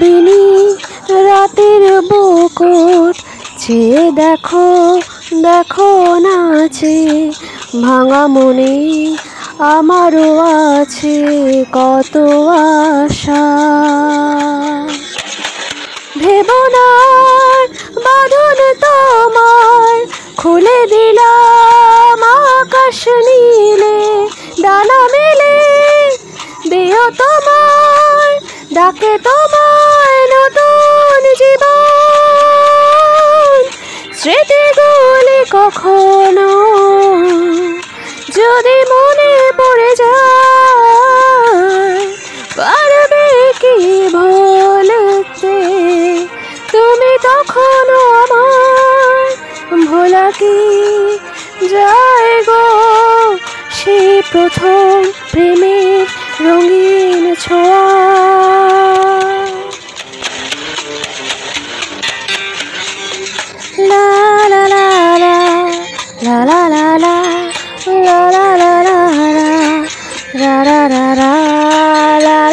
বিনি রাতের বুকুট চেয়ে দেখো দেখো নাচে ভাঙা মনে আমারও আছে কত আশা। ভেবো না বাঁধন তোমার খুলে দিলাম আকাশ নীলে ডানা মেলে দিও তোমার ডাকে তোমার নতুন জীবন। স্মৃতিগুলি কখনো যদি মনে পড়ে যায় পারবে কি ভুলতে তুমি তখনও আমার ভোলা কি যায় গো সেই প্রথম প্রেমের রঙিন ছোঁয়া। লা লা লা লা লা লা লা লা লা লা লা লা লা লা লা লা লা